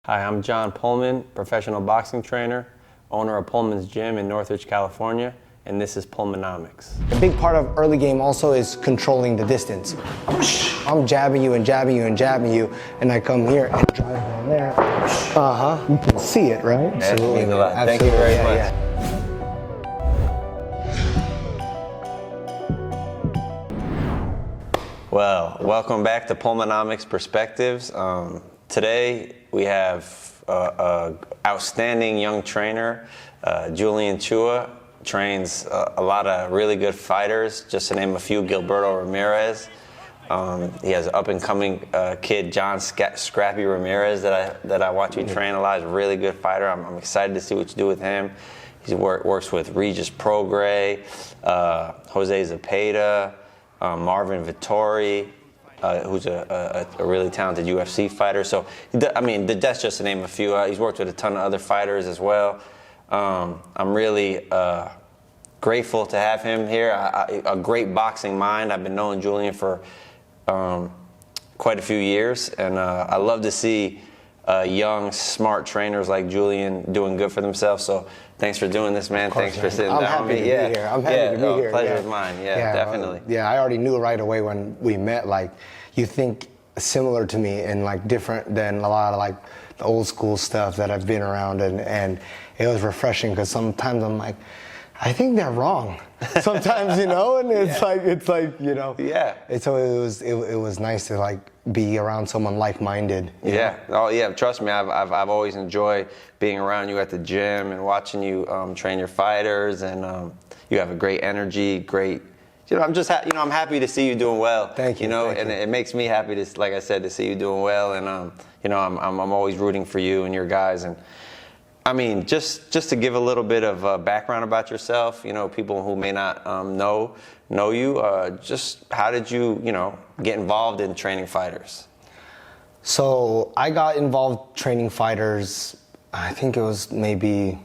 Hi, I'm John Pullman, professional boxing trainer, owner of Pullman's Gym in Northridge, California, and this is Pullmanomics. A big part of early game also is controlling the distance. I'm jabbing you and jabbing you and jabbing you, and I come here and drive down there. You can see it, right? Absolutely. Thank you very much. Yeah. Well, welcome back to Pullmanomics Perspectives. Today we have an outstanding young trainer, Julian Chua. Trains a lot of really good fighters, just to name a few: Gilberto Ramirez. He has an up-and-coming kid, Scrappy Ramirez, that I watch you train a lot. He's a really good fighter. I'm excited to see what you do with him. He works with Regis Prograis, Jose Zapeda, Marvin Vettori, who's a really talented UFC fighter. So, I mean, that's just to name a few. He's worked with a ton of other fighters as well. I'm really grateful to have him here. A great boxing mind. I've been knowing Julian for quite a few years, and I love to see young, smart trainers like Julian doing good for themselves. So thanks for doing this, man. Thanks for sitting down with me. I'm happy to be here. Pleasure is mine. Yeah, definitely. I already knew right away when we met, like, you think similar to me and like different than a lot of like the old school stuff that I've been around, and it was refreshing because sometimes I'm like, I think they're wrong. Sometimes, you know, and it's like, you know. Yeah. So it was nice to like be around someone like-minded. Yeah. Oh yeah. Trust me, I've always enjoyed being around you at the gym and watching you train your fighters, and you have a great energy, great. You know, I'm just I'm happy to see you doing well. Thank you. You know, and it makes me happy to, like I said, to see you doing well, and you know, I'm always rooting for you and your guys. And I mean, just to give a little bit of background about yourself, you know, people who may not know you, just how did you get involved in training fighters? So I got involved training fighters, I think it was maybe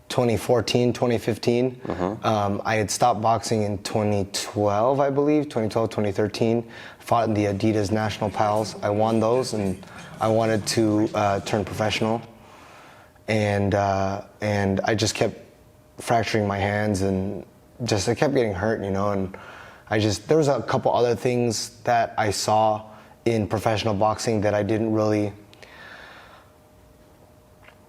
2014, 2015. I had stopped boxing in 2012, I believe, 2013. Fought in the Adidas National Pals. I won those, and I wanted to turn professional. And I just kept fracturing my hands, and I kept getting hurt, you know. And there was a couple other things that I saw in professional boxing that I didn't really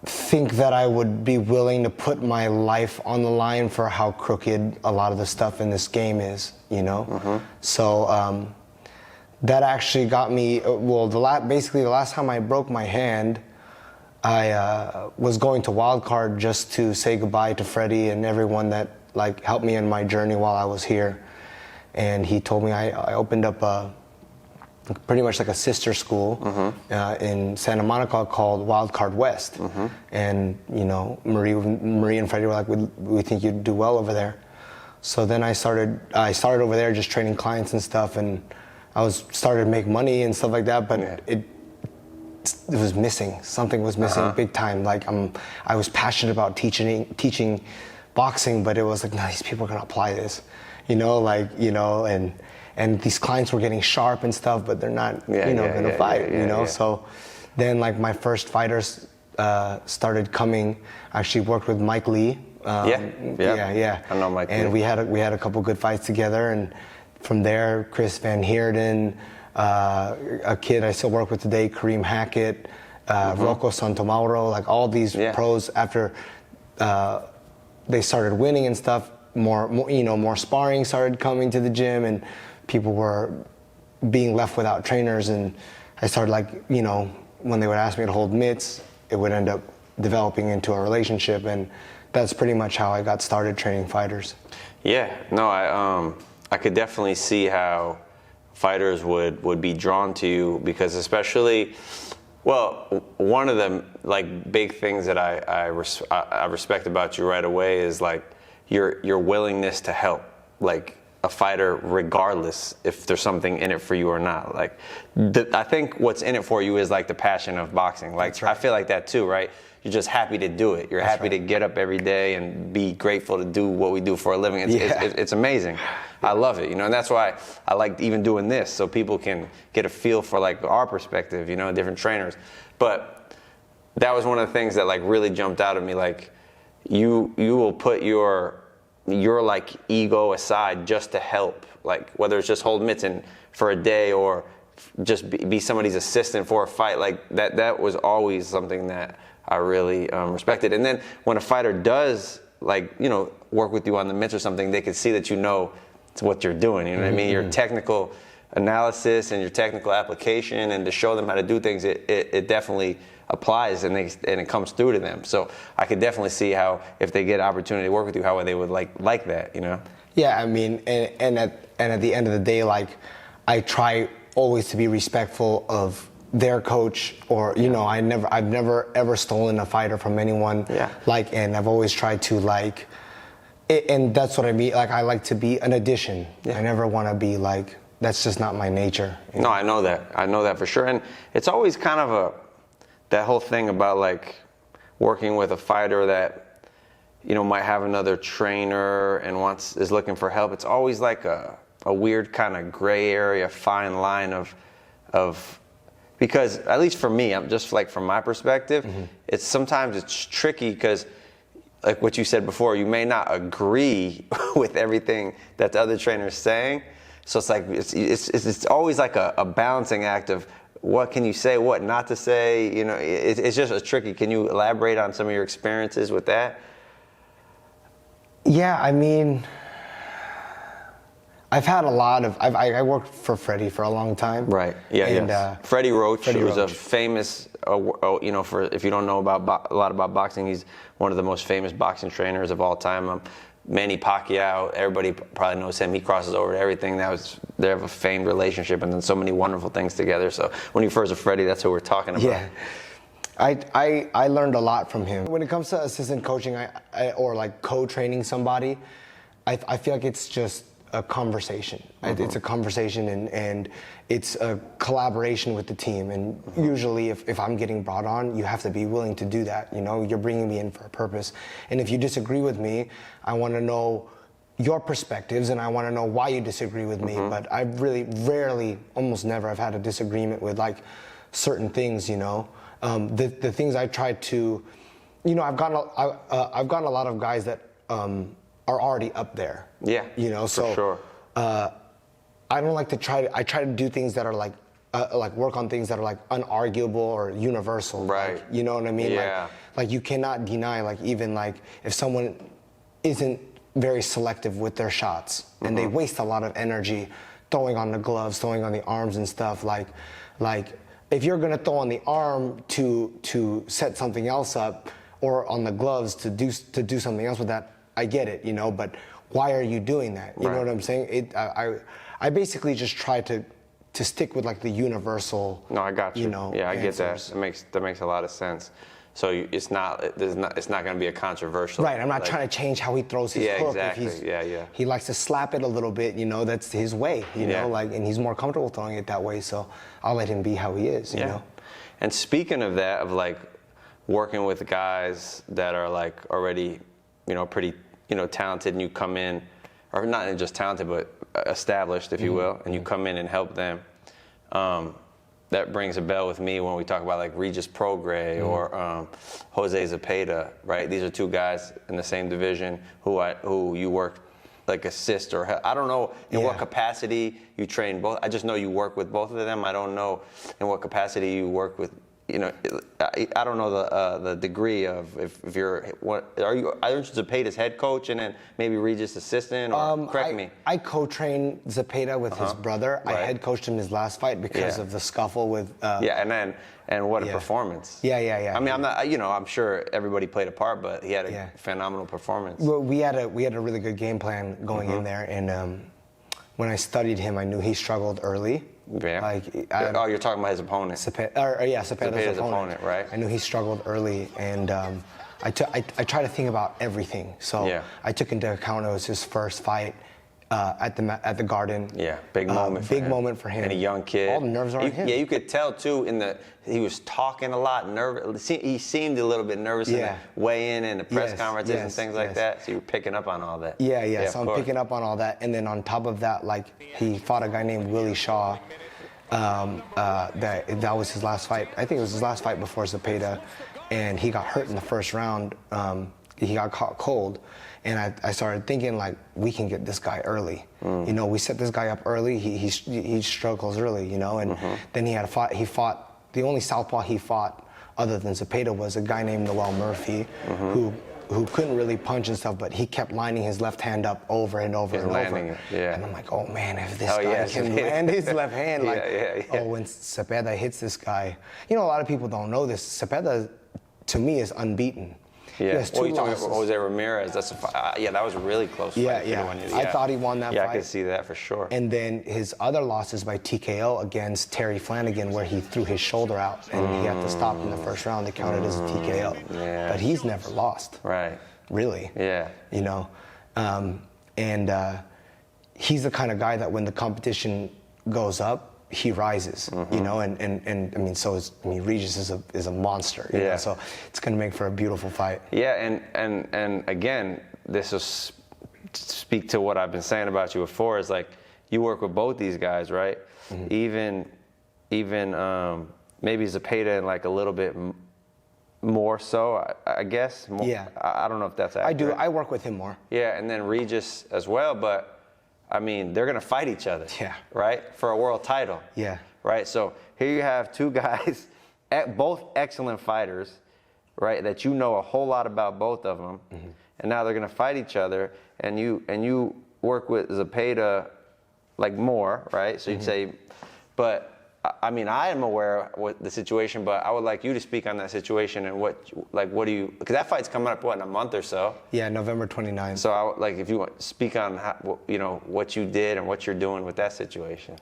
think that I would be willing to put my life on the line for how crooked a lot of the stuff in this game is, you know. So that actually got me. Well, basically the last time I broke my hand, I was going to Wildcard just to say goodbye to Freddie and everyone that like helped me in my journey while I was here. And he told me I opened up pretty much like a sister school in Santa Monica called Wildcard West. And you know, Marie and Freddie were like, we think you'd do well over there. So then I started over there just training clients and stuff, and I started to make money and stuff like that, but it was missing. Something was missing big time. Like I was passionate about teaching boxing, but it was like, no, these people are gonna apply this, you know, like, you know, and these clients were getting sharp and stuff, but they're not, gonna fight, you know. So then like my first fighters started coming. I actually worked with Mike Lee. I know Mike Lee. And we had a couple good fights together, and from there, Chris Van Heerden, a kid I still work with today, Kareem Hackett, Rocco Santomauro, like all these pros, after they started winning and stuff, more sparring started coming to the gym, and people were being left without trainers. And I started, like, you know, when they would ask me to hold mitts, it would end up developing into a relationship, and that's pretty much how I got started training fighters. Yeah, no, I could definitely see how fighters would be drawn to you, because especially, well, one of the like big things that I respect about you right away is like your willingness to help like a fighter, regardless if there's something in it for you or not. Like I think what's in it for you is like the passion of boxing. Like I feel like that too, right? You're just happy to do it. You're happy to get up every day and be grateful to do what we do for a living. It's amazing. I love it, you know, and that's why I like even doing this, so people can get a feel for like our perspective, you know, different trainers. But that was one of the things that like really jumped out at me. Like, you will put your like ego aside just to help. Like, whether it's just hold mitts in for a day or just be somebody's assistant for a fight. Like that was always something that I really respected. And then when a fighter does, like, you know, work with you on the mitts or something, they can see that you know what you're doing. You know what I mean? Your technical analysis and your technical application, and to show them how to do things, it definitely applies, and it comes through to them. So I could definitely see how, if they get an opportunity to work with you, how they would like that, you know? Yeah, I mean, and at the end of the day, like, I try always to be respectful of their coach, or, you know, I've never ever stolen a fighter from anyone. Yeah. Like, and I've always tried to, like, and that's what I mean. Like, I like to be an addition. Yeah. I never want to be like, that's just not my nature. No, I know that. I know that for sure. And it's always kind of that whole thing about, like, working with a fighter that, you know, might have another trainer and is looking for help. It's always like a weird kind of gray area, fine line of because, at least for me, I'm just like, from my perspective, sometimes it's tricky because, like what you said before, you may not agree with everything that the other trainer is saying. So it's like, it's always like a balancing act of what can you say, what not to say. You know, it's just as tricky. Can you elaborate on some of your experiences with that? Yeah, I mean, I've had a lot of. I worked for Freddie for a long time. Right. Yeah. And, Freddie Roach, who's a famous. You know, for if you don't know about a lot about boxing, he's one of the most famous boxing trainers of all time. Manny Pacquiao, everybody probably knows him. He crosses over to everything. They have a famed relationship and done so many wonderful things together. So when you first with Freddie, that's who we're talking about. Yeah. I learned a lot from him. When it comes to assistant coaching, or like co-training somebody, I feel like it's just a conversation. It's a conversation, and it's a collaboration with the team. And usually if I'm getting brought on, you have to be willing to do that. You know, you're bringing me in for a purpose. And if you disagree with me, I want to know your perspectives, and I want to know why you disagree with me. But I really rarely, almost never, have had a disagreement with, like, certain things, you know. The things I try to, you know, I've gotten a lot of guys that are already up there. Yeah, you know, so for sure. I don't like to I try to do things that are like work on things that are like unarguable or universal. Right. Like, you know what I mean? Yeah. Like you cannot deny, like, even like if someone isn't very selective with their shots and they waste a lot of energy throwing on the gloves, throwing on the arms and stuff, like if you're gonna throw on the arm to set something else up, or on the gloves to do something else with that, I get it, you know, but why are you doing that? You know what I'm saying? I basically just try to stick with, like, the universal. No, I got you. You know, yeah, I answers. Get that. That makes a lot of sense. So it's not going to be a controversial. Right. I'm not trying to change how he throws his hook. Exactly. If he likes to slap it a little bit, you know, that's his way. You know, like, and he's more comfortable throwing it that way. So I'll let him be how he is. You know. And speaking of that, of like working with guys that are like already, you know, pretty, you know, talented, and you come in, or not just talented, but established, if you will, and you come in and help them. That brings a bell with me when we talk about, like, Regis Prograis or Jose Zapeda, right? These are two guys in the same division who you work, like, assist or help. I don't know in what capacity you train both. I just know you work with both of them. I don't know in what capacity you work with. You know, I don't know the degree of if you're aren't you Zepeda's head coach and then maybe Regis assistant, or correct me. I co-trained Zapeda with his brother. Right. I head coached him his last fight because of the scuffle with. And what a performance. Yeah. I mean, I'm sure everybody played a part, but he had a phenomenal performance. Well, we had a really good game plan going in there, and when I studied him, I knew he struggled early. Yeah. Like, you're talking about his opponent. Zepeda's opponent, right? I knew he struggled early, and I try to think about everything. So I took into account it was his first fight at the Garden. Yeah, big moment. Big moment for him. And a young kid. All the nerves are on him. Yeah, you could tell too he was talking a lot, nervous. He seemed a little bit nervous in the weigh-in and the press conferences and things like that. So you were picking up on all that. Yeah. So I'm picking up on all that, and then on top of that, like, he fought a guy named Willie Shaw. that was his last fight. I think it was his last fight before Zapeda, and he got hurt in the first round. He got caught cold, and I started thinking, like, we can get this guy early. You know, we set this guy up early. He struggles early, you know, and then he fought the only southpaw he fought other than Zapeda was a guy named Noel Murphy, who couldn't really punch and stuff, but he kept lining his left hand up over and over and over. It, yeah. And I'm like, oh man, if this guy can land his left hand, like, yeah. oh, when Zapeda hits this guy, you know, a lot of people don't know this. Zapeda, to me, is unbeaten. Yeah. He has 2 you talking losses. about Jose Ramirez? That's that was a really close fight. I thought he won that fight. Yeah, I could see that for sure. And then his other losses by TKO against Terry Flanagan, where he threw his shoulder out and he had to stop in the first round. They counted as a TKO. Yeah. But he's never lost. Right. Really. Yeah. You know, he's the kind of guy that when the competition goes up, he rises, you know, and I mean, Regis is a monster, you know, so it's going to make for a beautiful fight. Yeah, and again, this is speak to what I've been saying about you before, is like, you work with both these guys, right? Even maybe Zapeda and like a little bit more so, I guess. More, yeah. I don't know if that's accurate. I do. I work with him more. Yeah, and then Regis as well, but I mean, they're going to fight each other. Yeah. Right? For a world title. Yeah. Right? So here you have 2 guys, both excellent fighters, right? That you know a whole lot about both of them. And now they're going to fight each other. And you work with Zapeda like more, right? So you'd say, but I mean, I am aware of the situation, but I would like you to speak on that situation and what do you, because that fight's coming up, in a month or so? Yeah, November 29th. So I would like if you want to speak on how, you know, what you did and what you're doing with that situation.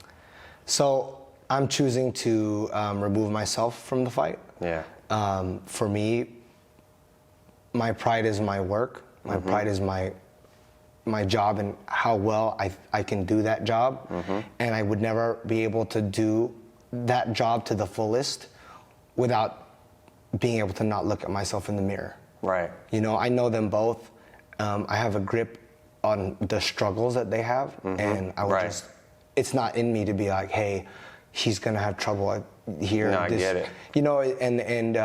So I'm choosing to remove myself from the fight. Yeah. For me, my pride is my work. My pride is my job and how well I can do that job. And I would never be able to do that job to the fullest without being able to not look at myself in the mirror. Right. You know, I know them both. I have a grip on the struggles that they have, and I would it's not in me to be like, hey, he's gonna have trouble here. No, I get it. You know, and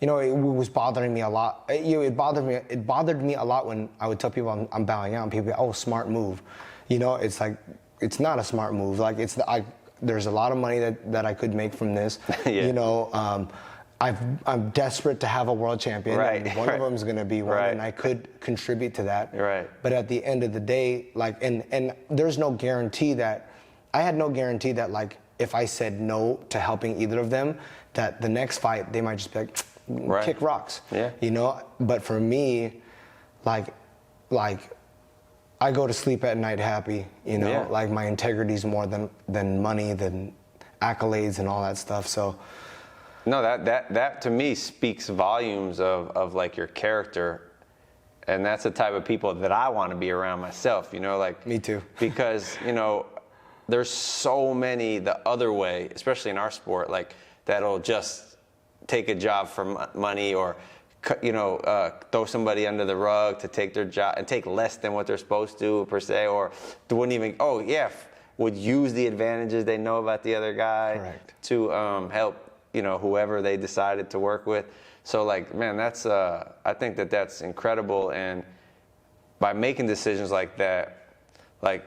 you know, it was bothering me a lot. It bothered me a lot when I would tell people I'm bowing out, and people go, oh, smart move. You know, it's like, it's not a smart move. Like, there's a lot of money that I could make from this. You know, I'm desperate to have a world champion. Right. And one of them is going to be one, and I could contribute to that. Right. But at the end of the day, like, and there's no guarantee that, I had no guarantee that, like, if I said no to helping either of them, that the next fight they might just be like, kick rocks. Yeah. You know. But for me, like. I go to sleep at night happy, you know, like my integrity's more than money, than accolades and all that stuff. So, no, that to me speaks volumes of like your character, and that's the type of people that I want to be around myself, you know, like. Me too. Because, you know, there's so many the other way, especially in our sport, like that'll just take a job for money or, you know, throw somebody under the rug to take their job and take less than what they're supposed to, per se, or wouldn't even, would use the advantages they know about the other guy to help, you know, whoever they decided to work with. So, like, man, that's, I think that's incredible. And by making decisions like that, like,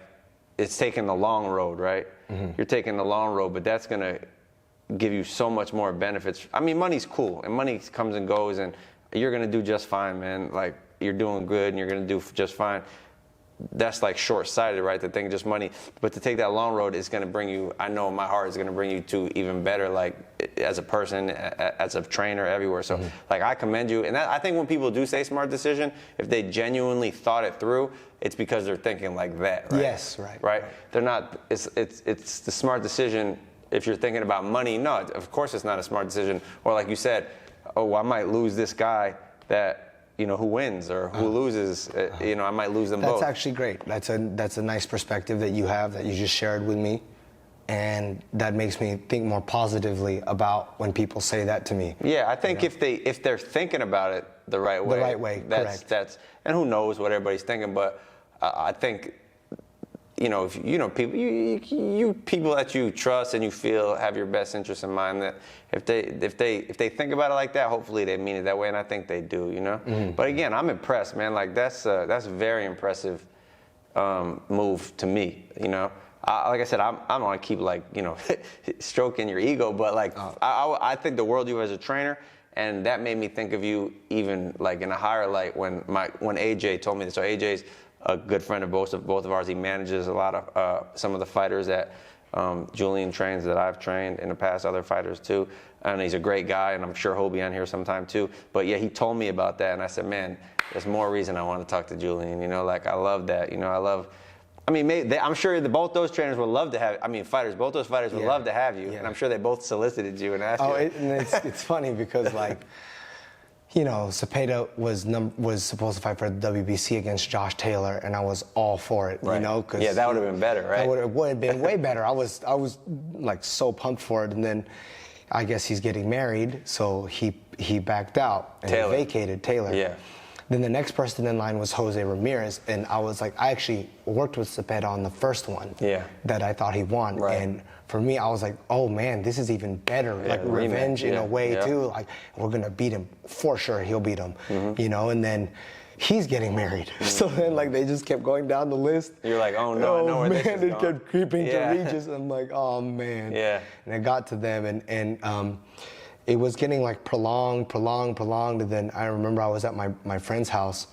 it's taking the long road, right? You're taking the long road, but that's going to give you so much more benefits. I mean, money's cool, and money comes and goes, and you're going to do just fine, man. Like, you're doing good and you're going to do just fine. That's like short-sighted, right? To think just money. But to take that long road is going to bring you, I know in my heart, is going to bring you to even better, like, as a person, as a trainer, everywhere. So, like, I commend you. And I think when people do say smart decision, if they genuinely thought it through, it's because they're thinking like that, right? Yes, right. Right? They're not, it's the smart decision if you're thinking about money. No, of course it's not a smart decision. Or like you said, oh, I might lose this guy that, you know, who wins or who loses, you know, I might lose them both. That's actually great. That's a nice perspective that you have, that you just shared with me. And that makes me think more positively about when people say that to me. Yeah, I think if they're thinking about it the right way. The right way, correct. And who knows what everybody's thinking, but I think people, you people that you trust and you feel have your best interests in mind. That if they think about it like that, hopefully they mean it that way, and I think they do. But again, I'm impressed, man. Like that's a very impressive move to me. Like I said, I'm gonna keep stroking your ego, but I think the world of you as a trainer. And that made me think of you even in a higher light when AJ told me this. So AJ's a good friend of both of ours. He manages a lot of some of the fighters that Julian trains that I've trained in the past, other fighters too. And he's a great guy, and I'm sure he'll be on here sometime too. But yeah, he told me about that, and I said, man, there's more reason I want to talk to Julian. I love that. I'm sure both those trainers would love to have. Both those fighters would love to have you, and I'm sure they both solicited you and asked you. And it's funny because Zapeda was supposed to fight for the WBC against Josh Taylor, and I was all for it. Right. Cause that would have been better, right? It would have been way better. I was so pumped for it, and then I guess he's getting married, so he backed out and Taylor. Vacated Taylor. Yeah. Then the next person in line was Jose Ramirez, and I actually worked with Zepada on the first one that I thought he won. Right. And for me, I was like, oh man, this is even better. Revenge in a way too. We're gonna beat him for sure. He'll beat him. And then he's getting married. So then they just kept going down the list. You're like, oh no, I know where this is going. It kept creeping to Regis. I'm like, oh man. Yeah. And it got to them, and it was getting prolonged, and then I remember I was at my friend's house,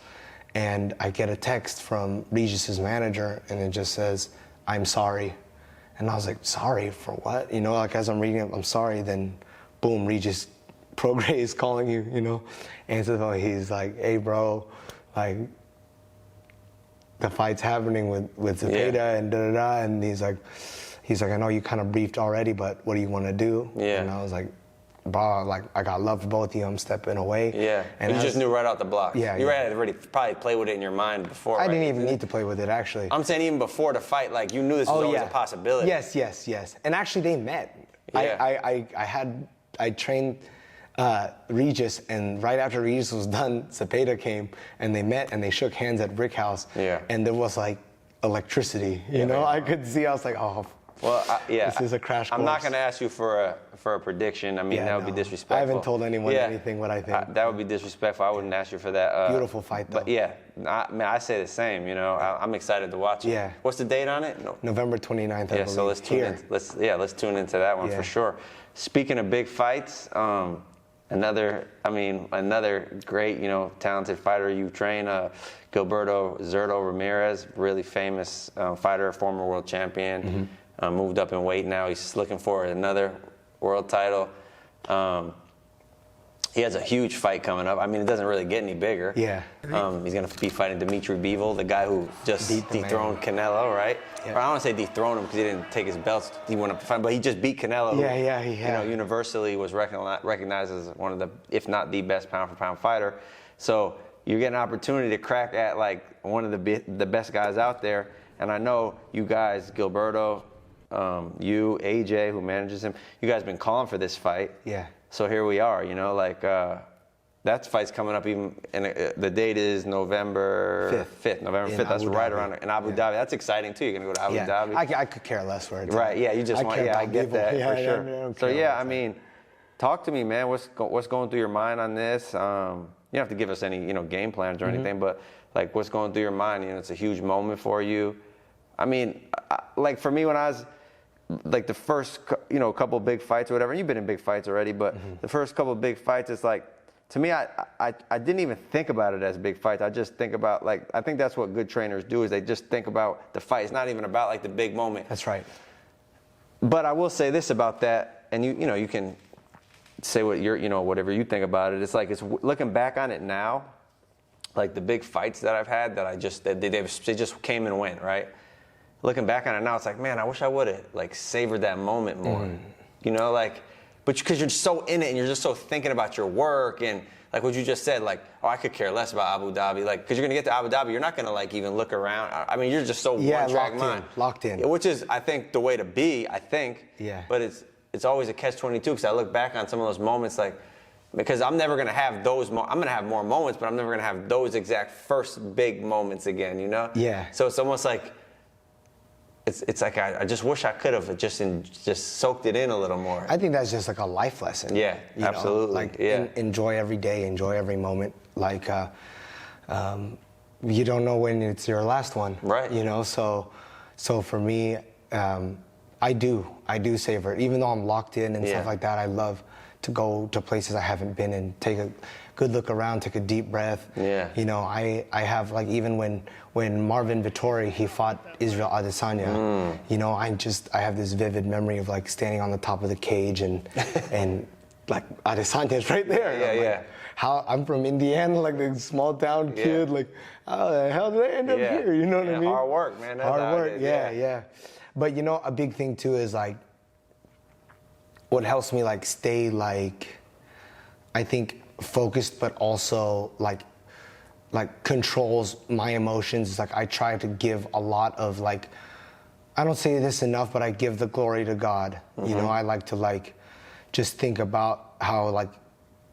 and I get a text from Regis's manager, and it just says, I'm sorry. And I was like, sorry for what? As I'm reading it, I'm sorry, then boom, Regis Prograis is calling you, And so he's like, hey bro, the fight's happening with Zapeda and da-da-da, and he's like, I know you kind of briefed already, but what do you want to do? Yeah. And I was like, bro, I got love for both of you. I'm stepping away. Yeah. And you just knew right out the block. Yeah. You had already probably played with it in your mind before. I didn't even need to play with it, actually. I'm saying even before the fight, you knew this was always a possibility. Yes. And actually, they met. Yeah. I trained Regis, and right after Regis was done, Zapeda came, and they met, and they shook hands at Brick House. Yeah. And there was electricity. I could see. I was like, oh. Well, this is a crash course. I'm not going to ask you for a prediction. That would be disrespectful. I haven't told anyone anything what I think. That would be disrespectful. I wouldn't ask you for that. Beautiful fight, though. But I say the same. I'm excited to watch it. Yeah. What's the date on it? No. November 29th. I believe. So let's tune in. Let's tune into that one for sure. Speaking of big fights, another great, talented fighter you train, Gilberto Zurdo Ramirez, really famous fighter, former world champion. Moved up in weight now. He's looking for another world title. He has a huge fight coming up. It doesn't really get any bigger. Yeah. He's going to be fighting Dmitry Bivol, the guy who just dethroned Canelo, right? Yeah. Or I don't want to say dethroned him because he didn't take his belts. He went up to fight, but he just beat Canelo. Who, universally was recognized as one of the, if not the best pound-for-pound fighter. So you get an opportunity to crack at one of the best guys out there. And I know you guys, Gilberto, you, AJ, who manages him, you guys been calling for this fight. Yeah. So here we are, that fight's coming up even, the date is November 5th. November 5th, that's right around in Abu Dhabi. That's exciting too, you're going to go to Abu Dhabi. I could care less where it's right, you just want, I get that for sure. So talk to me, man, what's going through your mind on this? You don't have to give us any, game plans or anything, but what's going through your mind? It's a huge moment for you. For me, when I was, the first, couple big fights or whatever, and you've been in big fights already, but the first couple of big fights, it's to me, I didn't even think about it as big fights. I just think about, I think that's what good trainers do, is they just think about the fight. It's not even about, the big moment. That's right. But I will say this about that, and you can say what whatever you think about it. It's it's looking back on it now, the big fights that I've had that they just came and went, right? Looking back on it now, it's man, I wish I would have savored that moment more. But because you're so in it and you're just so thinking about your work and what you just said, I could care less about Abu Dhabi, because you're gonna get to Abu Dhabi, you're not gonna even look around. You're just so one track mind, locked in, which is I think the way to be. I think, But it's always a catch-22 because I look back on some of those moments because I'm never gonna have those. I'm gonna have more moments, but I'm never gonna have those exact first big moments again. Yeah. So it's almost it's like I just wish I could have just soaked it in a little more. I think that's just like a life lesson. Yeah, you know? absolutely. Like yeah. Enjoy every day, enjoy every moment. Like you don't know when it's your last one. Right. You know, so for me, I do savor it. Even though I'm locked in and stuff like that, I love to go to places I haven't been and take a good look around, take a deep breath. Yeah. You know, I have like even when Marvin Vettori, he fought Israel Adesanya, you know, I have this vivid memory of like standing on the top of the cage and like Adesanya's right there. Yeah, yeah. Like, how I'm from Indiana, like the small town kid, like how the hell did I end up here? You know what I mean? Hard work, man. That's hard work, yeah. But you know, a big thing too is like what helps me like stay like, I think, focused, but also like controls my emotions. It's like I try to give a lot of like, I don't say this enough, but I give the glory to God. You know, I like to like just think about how like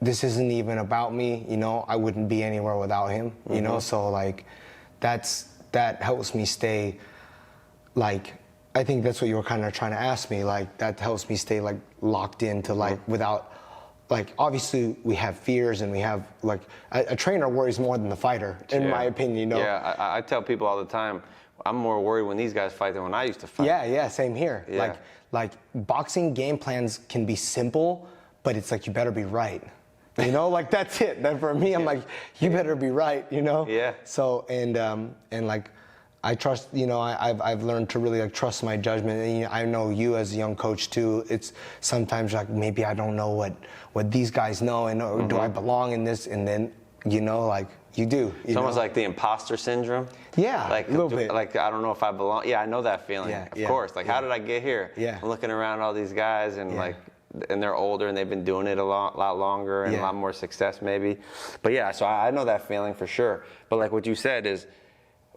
this isn't even about me. You know, I wouldn't be anywhere without him. You know, so like that helps me stay like, I think that's what you were kind of trying to ask me. Like that helps me stay like locked into like without. Like, obviously, we have fears and we have, like, a trainer worries more than the fighter, in my opinion, you know? Yeah, I tell people all the time, I'm more worried when these guys fight than when I used to fight. Yeah, same here. Yeah. Like boxing game plans can be simple, but it's like, you better be right. You know, like, that's it. Then for me, I'm like, you better be right, you know? Yeah. So, and like, I trust, you know, I've learned to really like trust my judgment. And, you know, I know you as a young coach too. It's sometimes like maybe I don't know what these guys know, and or do I belong in this? And then, you know, like you do. It's almost like the imposter syndrome. Yeah, like a little bit. Like I don't know if I belong. Yeah, I know that feeling. Yeah, of course. Like how did I get here? Yeah. I'm looking around all these guys and like. And they're older and they've been doing it a lot longer and a lot more success maybe. But yeah, so I know that feeling for sure. But like what you said is,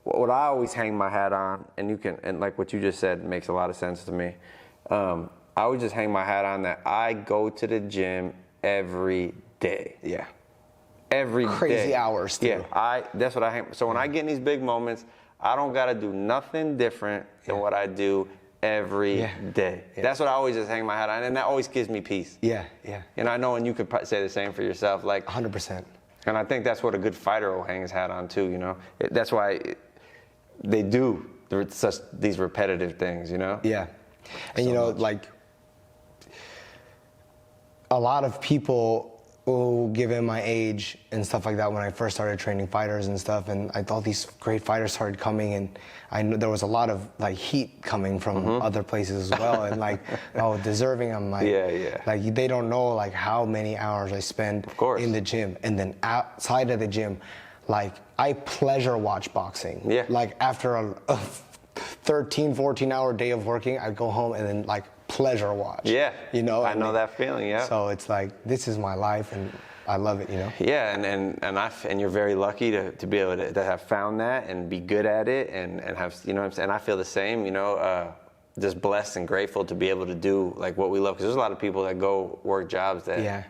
what I always hang my hat on, and like what you just said makes a lot of sense to me. I always just hang my hat on that I go to the gym every day. Yeah. Every Crazy day. hours too. Yeah, that's what I hang. So when I get in these big moments, I don't gotta do nothing different than what I do every day. Yeah. That's what I always just hang my hat on, and that always gives me peace. Yeah. And I know, and you could say the same for yourself, like 100%. And I think that's what a good fighter will hang his hat on too. You know, that's why they do such these repetitive things. You know. Yeah, and you know, like a lot of people who, given my age and stuff like that, when I first started training fighters and stuff, and I thought these great fighters started coming, and I knew there was a lot of like heat coming from other places as well, and like, oh, deserving. I'm like, like they don't know like how many hours I spend in the gym, and then outside of the gym, like I pleasure watch boxing. Yeah. Like after a 13, 14-hour day of working, I go home and then like pleasure watch. Yeah. You know? I know that feeling, yeah. So it's like, this is my life and I love it, you know? Yeah, and you're very lucky to be able to have found that and be good at it and have, you know what I'm saying? I feel the same, you know, just blessed and grateful to be able to do like what we love. Because there's a lot of people that go work jobs that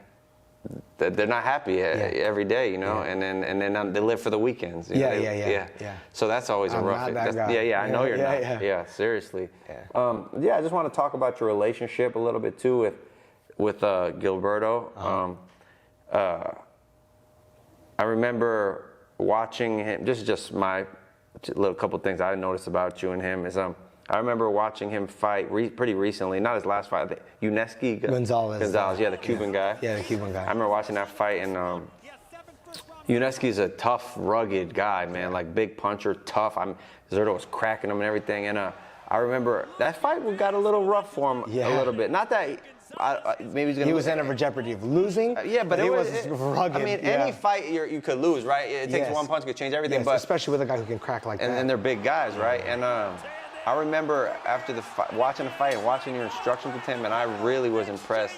they're not happy every day, you know, and then they live for the weekends. You know? Yeah. So that's always a rough. I know you're not. Yeah, seriously. I just want to talk about your relationship a little bit too with Gilberto. I remember watching him. Just my little couple things I noticed about you and him is I remember watching him fight pretty recently, not his last fight, Uneski Gonzalez, the Cuban guy. Yeah, the Cuban guy. I remember watching that fight, and Uneski's a tough, rugged guy, man, like big puncher, tough. Zurdo was cracking him and everything, and I remember that fight got a little rough for him a little bit. Not that maybe he's gonna. He was in a jeopardy of losing. But it was rugged. I mean, any fight you could lose, right? It takes one punch to change everything. But especially with a guy who can crack like that. And they're big guys, right? And I remember after watching the fight and watching your instructions with him, and I really was impressed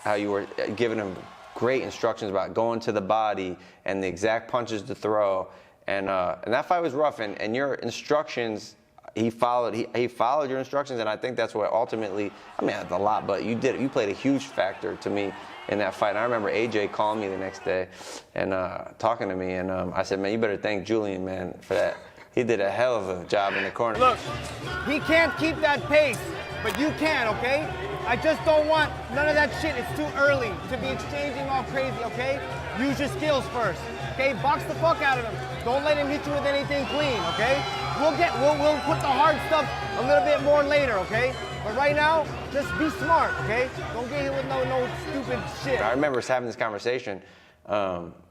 how you were giving him great instructions about going to the body and the exact punches to throw. And that fight was rough, and your instructions, he followed your instructions, and I think that's what ultimately, I mean, that's a lot, but you played a huge factor to me in that fight. And I remember AJ calling me the next day and talking to me, and I said, man, you better thank Julian, man, for that. He did a hell of a job in the corner. Look, he can't keep that pace, but you can, okay? I just don't want none of that shit. It's too early to be exchanging all crazy, okay? Use your skills first, okay? Box the fuck out of him. Don't let him hit you with anything clean, okay? We'll put the hard stuff a little bit more later, okay? But right now, just be smart, okay? Don't get hit with no stupid shit. I remember us having this conversation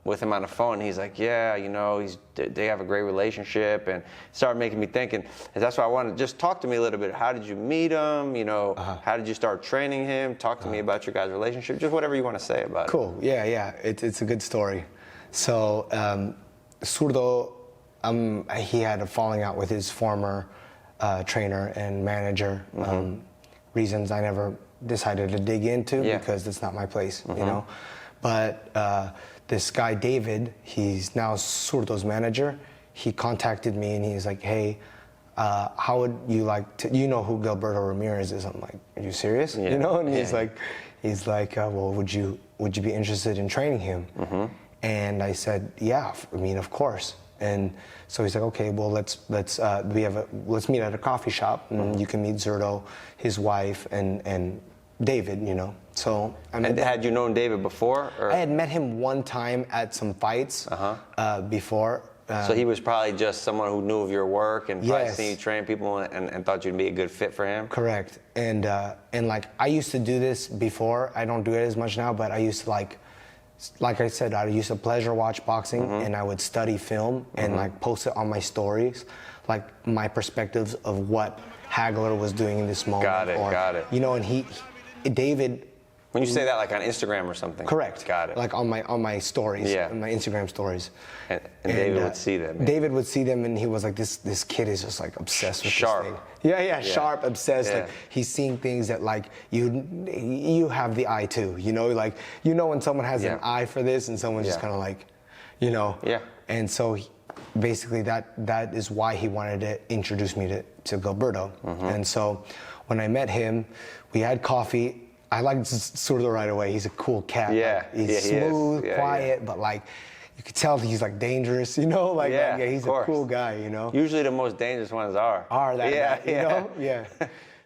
with him on the phone. He's like, yeah, you know, they have a great relationship, and it started making me think, and that's why I wanted to just talk to me a little bit. How did you meet him? You know, how did you start training him? Talk to me about your guys' relationship. Just whatever you want to say about it. Cool. Yeah. It's a good story. So Zurdo, he had a falling out with his former trainer and manager. Reasons I never decided to dig into because it's not my place, you know. But this guy David, he's now Zurdo's manager. He contacted me and he's like, "Hey, how would you like to? You know who Gilberto Ramirez is?" I'm like, "Are you serious?" Yeah. You know, and he's like, "Well, would you be interested in training him?" And I said, "Yeah, I mean, of course." And so he's like, "Okay, well, let's meet at a coffee shop, and you can meet Zurdo, his wife, and David, you know." So had you known David before? Or? I had met him one time at some fights before. So he was probably just someone who knew of your work and probably Yes. seen you train people and thought you'd be a good fit for him? Correct. And like I used to do this before. I don't do it as much now, but I used to like I said, I used to pleasure watch boxing, and I would study film and like post it on my stories, like my perspectives of what Hagler was doing in this moment. Got it. You know, and David. When you say that, like on Instagram or something? Correct. Got it. Like on my stories, on my Instagram stories. And David would see them. David would see them, and he was like, this kid is just like obsessed with Sharp. this thing. Yeah, sharp, obsessed. Yeah. Like he's seeing things that like you have the eye too. You know, like you know when someone has an eye for this, and someone's just kind of like, you know. Yeah. And so basically that is why he wanted to introduce me to Gilberto. And so when I met him, we had coffee. I liked Zurdo right away. He's a cool cat. Yeah. Like, he's smooth, quiet, but like you could tell he's like dangerous, you know? Like he's a cool guy, you know? Usually the most dangerous ones are. That, you know? Yeah.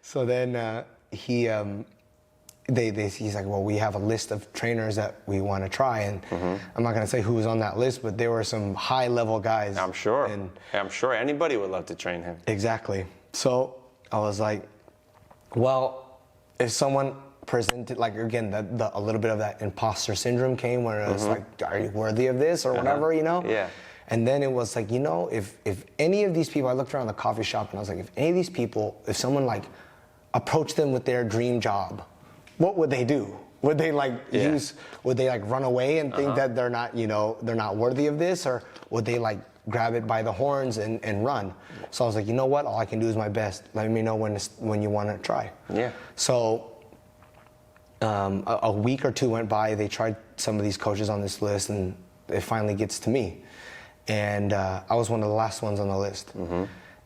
So then he's like, well, we have a list of trainers that we want to try, and I'm not going to say who was on that list, but there were some high-level guys. I'm sure. And I'm sure anybody would love to train him. Exactly. So I was like, well, if someone presented, like, again, a little bit of that imposter syndrome came where it was like, are you worthy of this or whatever, you know? Yeah. And then it was like, you know, if any of these people, I looked around the coffee shop and I was like, if any of these people, if someone like approached them with their dream job, what would they do? Would they like would they like run away and think that they're not, you know, they're not worthy of this, or would they like grab it by the horns and run? So I was like, you know what, all I can do is my best. Let me know when you want to try. Yeah. So a week or two went by, they tried some of these coaches on this list, and it finally gets to me. And I was one of the last ones on the list.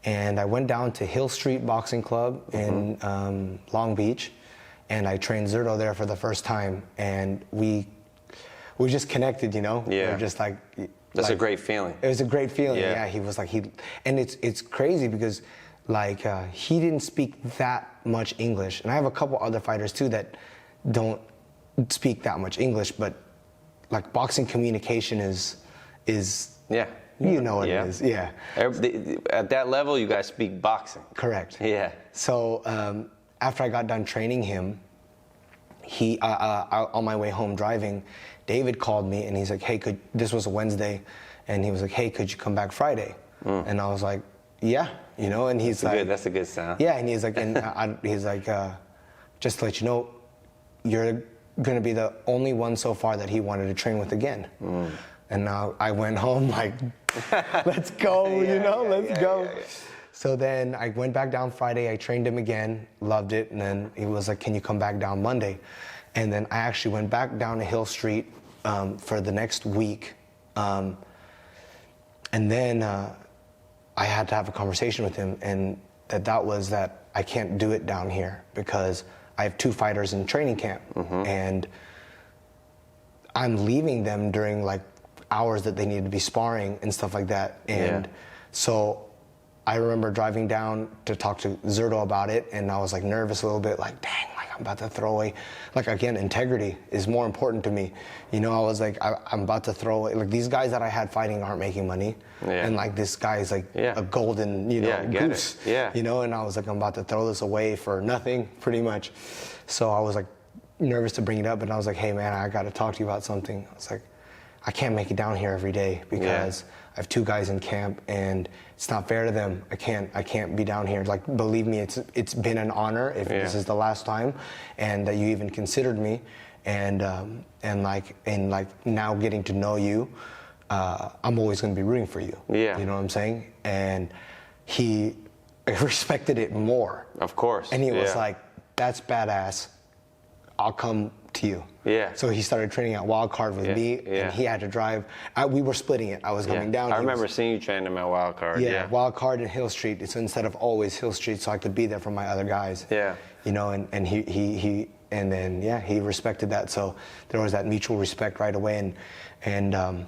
And I went down to Hill Street Boxing Club in Long Beach, and I trained Zurdo there for the first time, and we just connected, you know? Yeah. We were just like... That's a great feeling. It was a great feeling, yeah. He was like, and it's crazy because like he didn't speak that much English. And I have a couple other fighters too that don't speak that much English, but like boxing communication is you know what it is, At that level, you guys speak boxing. Correct. Yeah. So after I got done training him, he on my way home driving, David called me and he's like, hey, this was a Wednesday, and he was like, hey, could you come back Friday? And I was like, yeah, you know, and he's that's a good sound. Yeah, and he's like, he's like, just to let you know, you're gonna be the only one so far that he wanted to train with again. And now I went home like, let's go, let's go. Yeah. So then I went back down Friday, I trained him again, loved it, and then he was like, can you come back down Monday? And then I actually went back down to Hill Street for the next week. And then I had to have a conversation with him, and that was that I can't do it down here because I have 2 fighters in training camp, and I'm leaving them during like hours that they need to be sparring and stuff like that. And so I remember driving down to talk to Zurdo about it, and I was like nervous a little bit, like, dang, like I'm about to throw away. Like, again, integrity is more important to me. You know, I was like, I'm about to throw away. Like, these guys that I had fighting aren't making money. Yeah. And like, this guy is like a golden, you know, goose. Yeah. You know, and I was like, I'm about to throw this away for nothing, pretty much. So I was like nervous to bring it up, and I was like, hey man, I got to talk to you about something. I was like, I can't make it down here every day because I have 2 guys in camp, and it's not fair to them. I can't be down here. Like, believe me, it's been an honor if this is the last time, and that you even considered me, and like now getting to know you, I'm always going to be rooting for you. Yeah. You know what I'm saying? And he respected it more. Of course. And he was like, that's badass. I'll come to you. Yeah. So he started training at Wild Card with me, and he had to drive. We were splitting it. I was coming down. I remember seeing you train him at Wild Card. Yeah, Wild Card and Hill Street. It's instead of always Hill Street, so I could be there for my other guys. Yeah. You know, and he respected that. So there was that mutual respect right away, and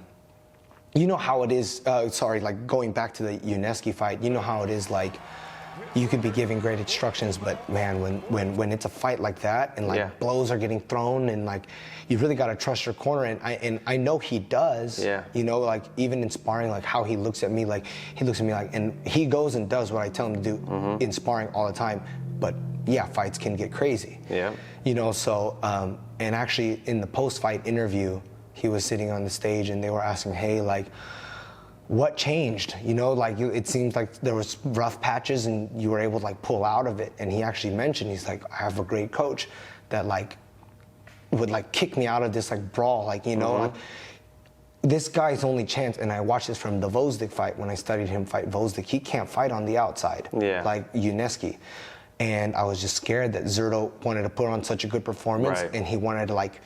you know how it is. Like going back to the Uneski fight. You know how it is. Like, you could be giving great instructions, but man, when it's a fight like that, and like blows are getting thrown, and like you really got to trust your corner, and I know he does. Yeah. You know, like even in sparring, like how he looks at me, like he looks at me like, and he goes and does what I tell him to do in sparring all the time. But yeah, fights can get crazy. Yeah. You know, so and actually in the post-fight interview, he was sitting on the stage, and they were asking, hey, like, what changed? You know, like it seems like there was rough patches and you were able to like pull out of it. And he actually mentioned, he's like, I have a great coach that like would like kick me out of this like brawl, like, you know, like this guy's only chance. And I watched this from the Vosdik fight when I studied him fight Vosdik. He can't fight on the outside, like Uneski. And I was just scared that Zurdo wanted to put on such a good performance, and he wanted to like,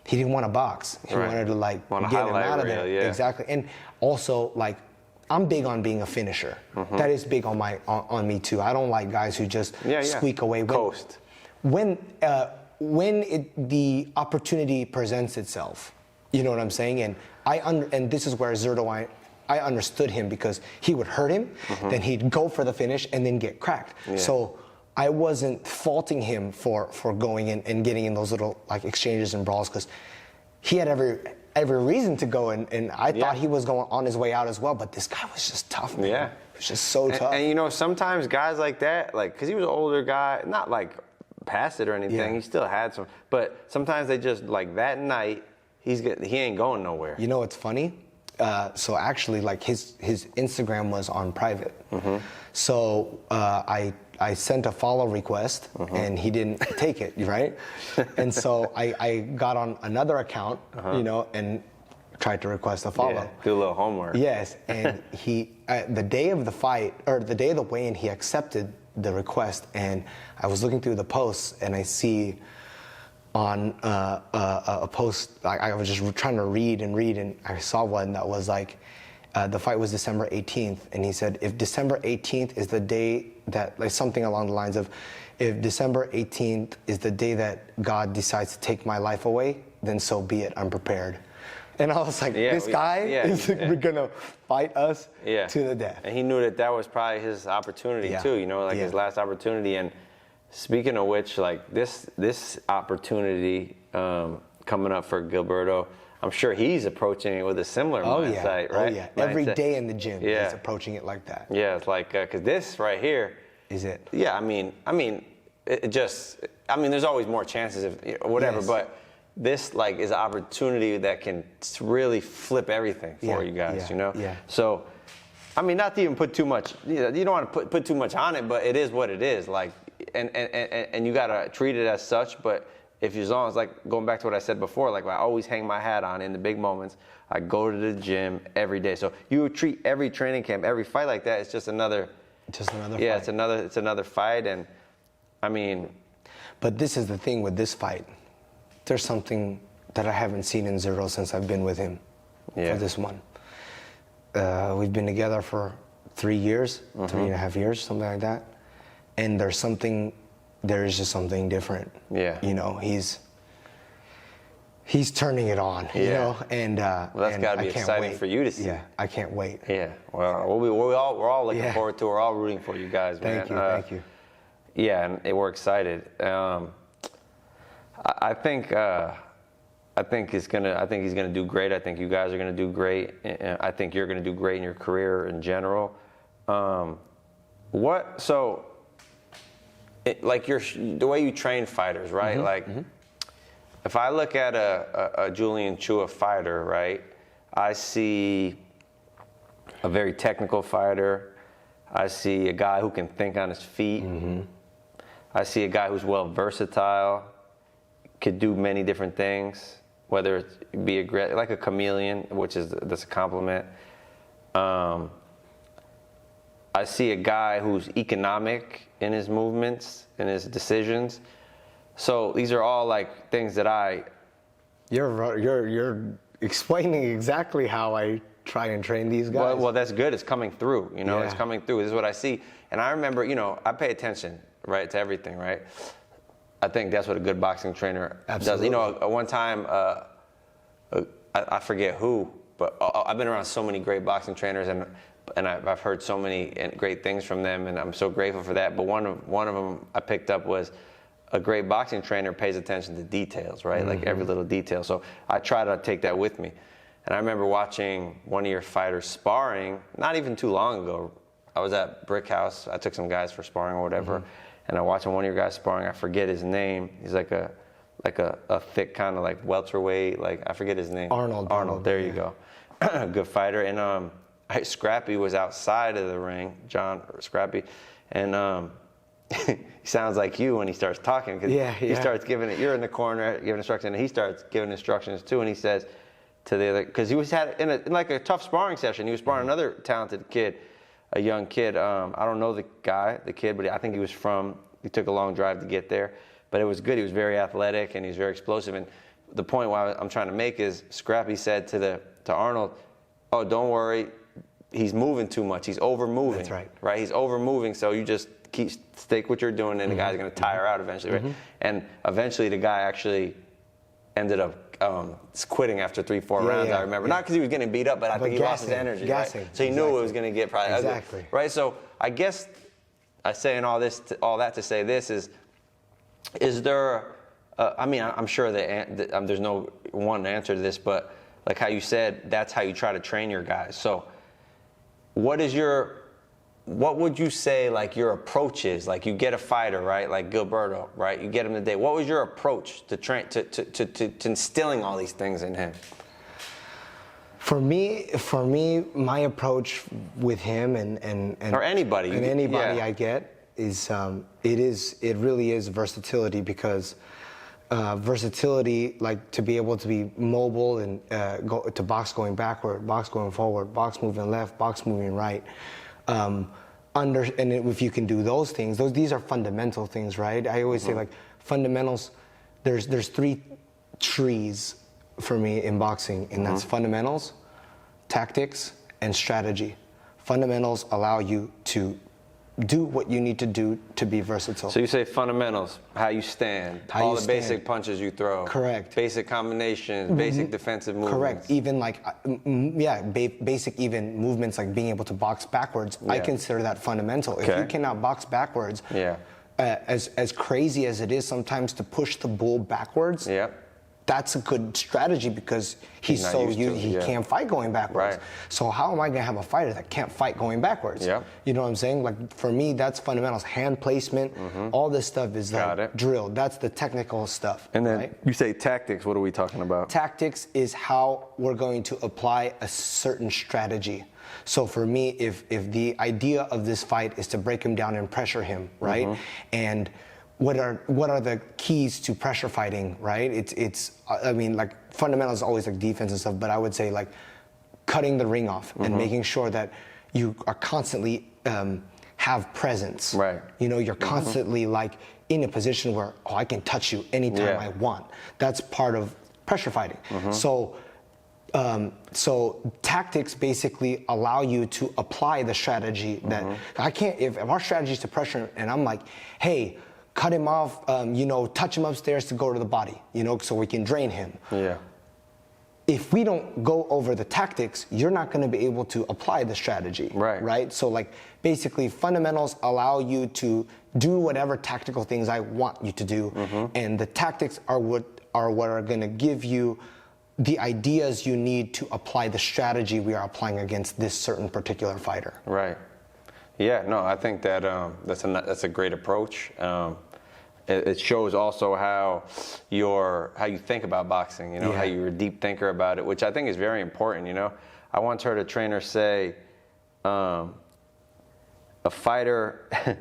he didn't want to box. He wanted to like get him out of there. Exactly. And also, like, I'm big on being a finisher. That is big on on me too. I don't like guys who just squeak away. Coast. When the opportunity presents itself, you know what I'm saying? And and this is where Zurdo, I understood him, because he would hurt him, then he'd go for the finish and then get cracked. So I wasn't faulting him for going in and getting in those little like exchanges and brawls, because he had every reason to go, and I thought he was going on his way out as well, but this guy was just tough, man. Yeah. He was just so tough. And you know, sometimes guys like that, like, because he was an older guy, not like past it or anything, he still had some, but sometimes they just, like, that night, he ain't going nowhere. You know what's funny? So actually, like, his Instagram was on private. So I sent a follow request, and he didn't take it, right? And so I got on another account, you know, and tried to request a follow. Yeah, do a little homework. Yes, and he, the day of the fight, or the day of the weigh-in, he accepted the request, and I was looking through the posts, and I see on a post, I was just trying to read, and I saw one that was like, the fight was December 18th, and he said, if December 18th is the day that, like something along the lines of, if December 18th is the day that God decides to take my life away, then so be it, I'm prepared. And I was like, this guy is gonna fight us to the death. And he knew that was probably his opportunity too, you know, like his last opportunity. And speaking of which, like this opportunity coming up for Gilberto, I'm sure he's approaching it with a similar mindset, right? Oh yeah, every day in the gym he's approaching it like that. Yeah, it's like, because this right here is it. Yeah, I mean, there's always more chances if whatever, but this like is an opportunity that can really flip everything for you guys, you know? Yeah. So, I mean, not to even put too much, you don't want to put too much on it, but it is what it is. Like, and you gotta treat it as such. But if as long as, like, going back to what I said before, like, I always hang my hat on in the big moments. I go to the gym every day. So you would treat every training camp, every fight like that. It's just another. Fight. It's another fight, and I mean. But this is the thing with this fight. There's something that I haven't seen in Zurdo since I've been with him for this one. We've been together for 3 years, 3.5 years, something like that. And there is just something different. Yeah. You know, he's turning it on, you know, and well, that's got to be exciting for you to see. Yeah, I can't wait. Yeah, well, we're all looking forward to it. We're all rooting for you guys, man. Thank you. Yeah, and we're excited. I think he's gonna do great. I think you guys are gonna do great. I think you're gonna do great in your career in general. The way you train fighters, right? If I look at a Julian Chua fighter, right, I see a very technical fighter. I see a guy who can think on his feet. I see a guy who's well versatile, could do many different things, whether it be like a chameleon, that's a compliment. I see a guy who's economic in his movements and his decisions. So these are all like things that You're explaining exactly how I try and train these guys. Well, that's good. It's coming through. You know, Yeah. It's coming through. This is what I see. And I remember, I pay attention, right, to everything, right? I think that's what a good boxing trainer Absolutely. does. One time, I forget who, but I've been around so many great boxing trainers, and I've heard so many great things from them, and I'm so grateful for that. But one of them I picked up was a great boxing trainer pays attention to details, right? Like every little detail. So I try to take that with me. And I remember watching one of your fighters sparring, not even too long ago. I was at Brick House. I took some guys for sparring or whatever, and I watched one of your guys sparring. I forget his name. He's like a thick kind of like welterweight. Like I forget his name. Arnold. There you go. Good fighter. And Scrappy was outside of the ring, Scrappy, and he sounds like you when he starts talking, because he starts giving it. You're in the corner giving instructions, and he starts giving instructions too. And he says to the other, because he was in like a tough sparring session. He was sparring another talented kid, a young kid. I don't know the kid, but I think he took a long drive to get there. But it was good. He was very athletic and he was very explosive. And the point I'm trying to make is Scrappy said to Arnold, "Oh, don't worry. He's moving too much. He's over moving." That's right. Right? He's over moving, so you just stick what you're doing, and the guy's going to tire out eventually, right? And eventually the guy actually ended up quitting after 3-4 rounds, I remember. Not because he was getting beat up, but I think he lost his energy, right? So he knew it was going to get probably ugly, right? So I guess I'm saying all that to say this is there, I'm sure that there's no one answer to this, but like how you said, that's how you try to train your guys. So what would you say like your approach is? Like you get a fighter, right? Like Gilberto, right? You get him today. What was your approach to train to instilling all these things in him? For me, my approach with him and or anybody I get is it really is versatility, because versatility, like to be able to be mobile and go to box going backward, box going forward, box moving left, box moving right. And if you can do those things, these are fundamental things, right? I always say like fundamentals. There's 3 trees for me in boxing, and that's fundamentals, tactics, and strategy. Fundamentals allow you to do what you need to do to be versatile. So you say fundamentals, how you stand, all the basic punches you throw. Correct. Basic combinations, basic defensive movements. Correct. Even like, basic even movements like being able to box backwards. I consider that fundamental. If you cannot box backwards, as crazy as it is sometimes to push the bull backwards, that's a good strategy, because he can't fight going backwards. Right. So how am I going to have a fighter that can't fight going backwards? You know what I'm saying? Like for me, that's fundamentals. Hand placement, all this stuff is like drilled. That's the technical stuff. And then you say tactics. What are we talking about? Tactics is how we're going to apply a certain strategy. So for me, if the idea of this fight is to break him down and pressure him, right? And what are the keys to pressure fighting, right? It's like fundamentals always like defense and stuff, but I would say like cutting the ring off and making sure that you are constantly have presence. Right. You're constantly like in a position where I can touch you anytime I want. That's part of pressure fighting. So tactics basically allow you to apply the strategy that I can't. If our strategy is to pressure, and I'm like, hey, cut him off, touch him upstairs to go to the body, so we can drain him. Yeah. If we don't go over the tactics, you're not going to be able to apply the strategy. Right? So like basically fundamentals allow you to do whatever tactical things I want you to do. And the tactics are what are going to give you the ideas you need to apply the strategy we are applying against this certain particular fighter. Right. Yeah, no, I think that that's a great approach. It shows also how you think about boxing, how you're a deep thinker about it, which I think is very important, I once heard a trainer say, a fighter